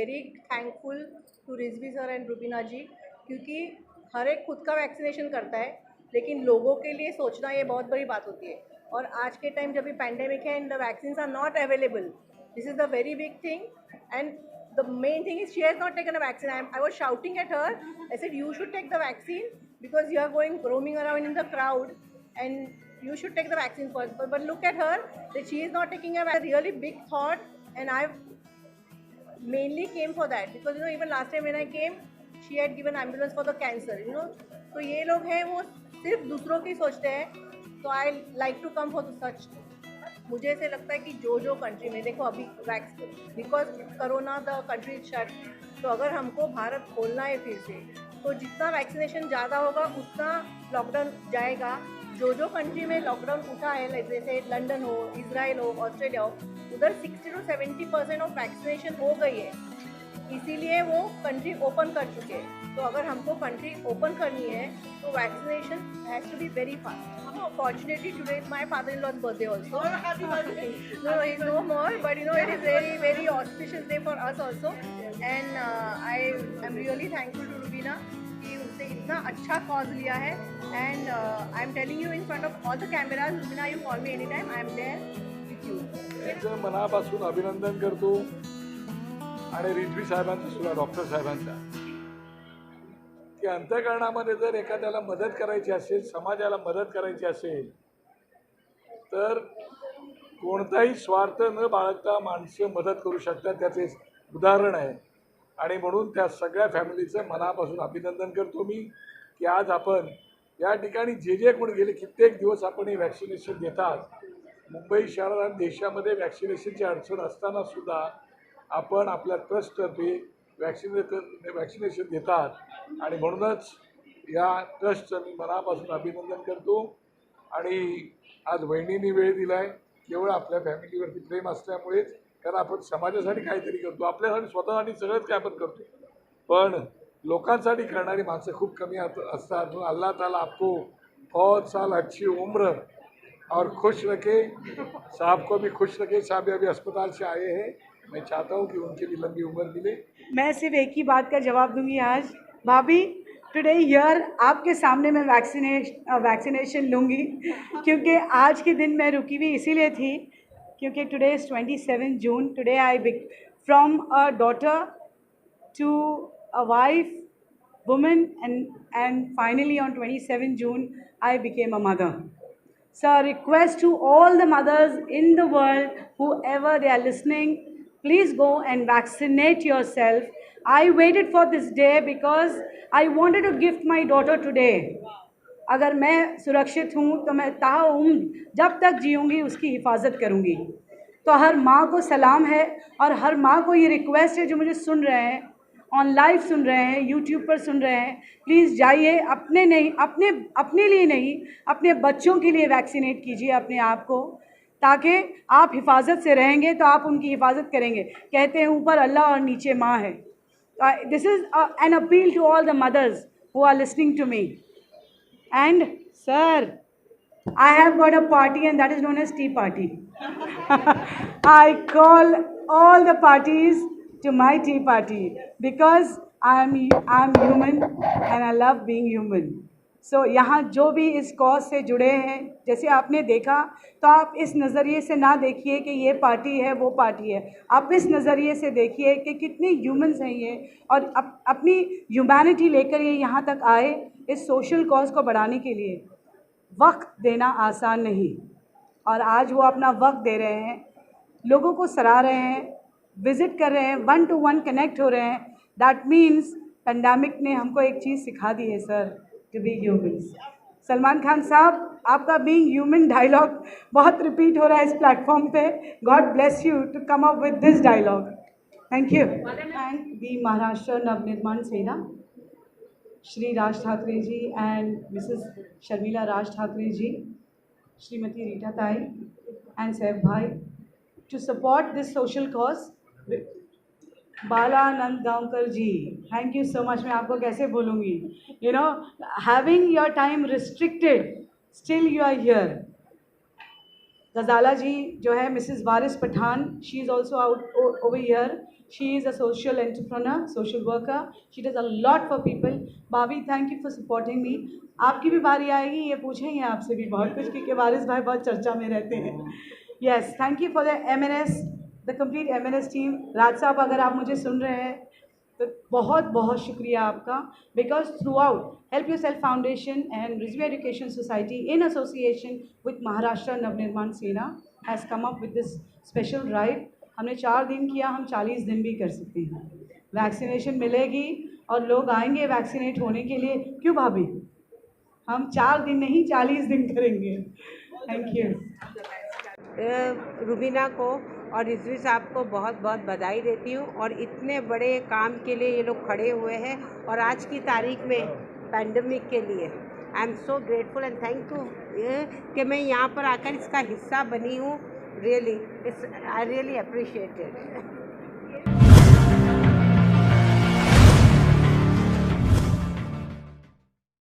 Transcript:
Very thankful to Rizvi sir and Rubina ji, क्योंकि हर एक खुद का वैक्सीनेशन करता है, लेकिन लोगों के लिए सोचना ये बहुत बड़ी बात होती है। और आज के टाइम जब भी पैंडेमिक है and the vaccine are not available, this is the very big thing. And the main thing is she has not taken a vaccine. I was shouting at her. I said, you should take the vaccine because you are going roaming around in the crowd and you should take the vaccine first. But look at her, that she is not taking a really big thought. And I mainly came for that because even last time when I came, she had given ambulance for the cancer. तो ये लोग हैं वो सिर्फ दूसरों की सोचते हैं. तो I like to come for such. मुझे ऐसे लगता है कि जो कंट्री में देखो अभी vaccine, because corona the country shut, तो अगर हमको भारत खोलना है फिर से, तो जितना वैक्सीनेशन ज़्यादा होगा उतना लॉकडाउन जाएगा. जो कंट्री में लॉकडाउन उठा है, जैसे लंदन हो, इजराइल हो, ऑस्ट्रेलिया हो, उधर 60 to 70% ऑफ वैक्सीनेशन हो गई है, इसीलिए वो कंट्री ओपन कर चुके हैं. तो अगर हमको कंट्री ओपन करनी है तो vaccination has to be very fast. Fortunately today is my father-in-law's birthday also. Happy birthday. No, he's no more, but it is very, very auspicious day for us also. And I am really thankful to Rubina कि उसने इतना अच्छा cause लिया है. And I am telling you in front of all the cameras, Rubina, you call me anytime, I am there with you. त्यांचं मनापासून अभिनंदन करतो. आणि रिजवी साहेबांचं सुद्धा, डॉक्टर साहेबांचा, की अंतःकरणामध्ये जर एखाद्याला मदत करायची असेल, समाजाला मदत करायची असेल, तर कोणताही स्वार्थ न बाळगता माणसं मदत करू शकतात. त्याचे उदाहरण आहे. आणि म्हणून त्या सगळ्या फॅमिलीचं मनापासून अभिनंदन करतो मी, की आज आपण या ठिकाणी जे कोणी गेले कित्येक दिवस आपण हे वॅक्सिनेशन देतात. मुंबई शहरात आणि देशामध्ये वॅक्सिनेशनची अडचण असताना सुद्धा आपण आपल्या ट्रस्टतर्फे वॅक्सिनेशन देतात. आणि म्हणूनच या ट्रस्टचं मी मनापासून अभिनंदन करतो. आणि आज वहिनींनी वेळ दिला आहे केवळ आपल्या फॅमिलीवरती प्रेम असल्यामुळेच, कारण आपण समाजासाठी काहीतरी करतो, आपल्यासाठी स्वतःसाठी सगळंच काय आपण करतो, पण लोकांसाठी करणारी माणसं खूप कमी असतात. अल्लाह ताला आपको बहुत साल अच्छी उम्र और खुश रखे. साहब को भी खुश रखे. साहब अभी अस्पताल से आए हैं. मैं चाहता हूँ कि उनकी भी लंबी उम्र मिले. मैं सिर्फ एक ही बात का जवाब दूंगी आज. भाभी, टुडे हियर आपके सामने मैं वैक्सीनेशन लूँगी, क्योंकि आज के दिन मैं रुकी हुई इसीलिए थी क्योंकि today is 27 June. Today I from a daughter to a wife, woman, and finally on 27 June I became a mother. So a request to all the mothers in the world, whoever they are listening, please go and vaccinate yourself. I waited for this day because I wanted to gift my daughter today. अगर मैं सुरक्षित हूँ तो मैं ताउम्र जब तक जीऊँगी उसकी हिफाजत करूँगी. तो हर माँ को सलाम है और हर माँ को ये रिक्वेस्ट है जो मुझे सुन रहे हैं, ऑन लाइव सुन रहे हैं, यूट्यूब पर सुन रहे हैं, प्लीज़ जाइए. अपने लिए नहीं, अपने बच्चों के लिए वैक्सीनेट कीजिए अपने आप को, ताकि आप हिफाजत से रहेंगे तो आप उनकी हिफाजत करेंगे. कहते हैं ऊपर अल्लाह और नीचे माँ है. This is an appeal to all the mothers who are listening to me. And sir, I have got a party and that is known as tea party. I call all the parties to my tea party because I'm human and I love being human. So यहाँ जो भी इस cause से जुड़े हैं, जैसे आपने देखा, तो आप इस नज़रिए से ना देखिए कि ये पार्टी है वो पार्टी है. आप इस नज़रिए से देखिए कि कितने ह्यूमंस हैं ये, और अपनी ह्यूमैनिटी लेकर ये यहाँ तक आए इस सोशल कॉज को बढ़ाने के लिए. वक्त देना आसान नहीं, और आज वो अपना वक्त दे रहे हैं, लोगों को सराह रहे हैं, विज़िट कर रहे हैं, 1-to-1 कनेक्ट हो रहे हैं. दैट मीन्स पेंडेमिक ने हमको एक चीज़ सिखा दी है sir, to be humans. Salman Khan साहब, आपका बीइंग ह्यूमन डायलॉग बहुत रिपीट हो रहा है इस प्लेटफॉर्म पे. God bless you to come up with this dialogue. Thank you. Thank the Maharashtra Navnirman Sena, Shri Raj Thackeray ji and Mrs. Sharmila Raj Thakre ji, Srimati Rita Tai and Saif Bhai, to support this social cause. Bala Nandgaonkar ji, thank you so much. मैं आपको कैसे भूलूंगी. You know, having your time restricted, still you are here. गजाला जी जो है, Mrs. Waris Pathan, she is also out over here. She is a social entrepreneur, social worker. She does a lot for people. भाभी, thank you for supporting me. आपकी भी बारी आएगी, ये पूछेंगे आपसे भी बहुत कुछ, क्योंकि वारिस भाई बहुत चर्चा में रहते हैं. Yes, thank you for the MNS, the complete MNS team. राज साहब, अगर आप मुझे सुन रहे हैं तो बहुत बहुत शुक्रिया आपका, because through out help yourself foundation and Rizvi education society in association with Maharashtra Navnirman सेना has come up with this special drive. हमने 4 दिन किया, हम 40 दिन भी कर सकते हैं. वैक्सीनेशन मिलेगी और लोग आएंगे वैक्सीनेट होने के लिए. क्यों भाभी? हम 4 दिन नहीं 40 दिन करेंगे. Thank you. रुबीना को और रिजवी साहब को बहुत बहुत बधाई देती हूँ, और इतने बड़े काम के लिए ये लोग खड़े हुए हैं, और आज की तारीख में पैंडमिक के लिए I am so grateful and thank you कि मैं यहाँ पर आकर इसका हिस्सा बनी हूँ. Really I really appreciate it.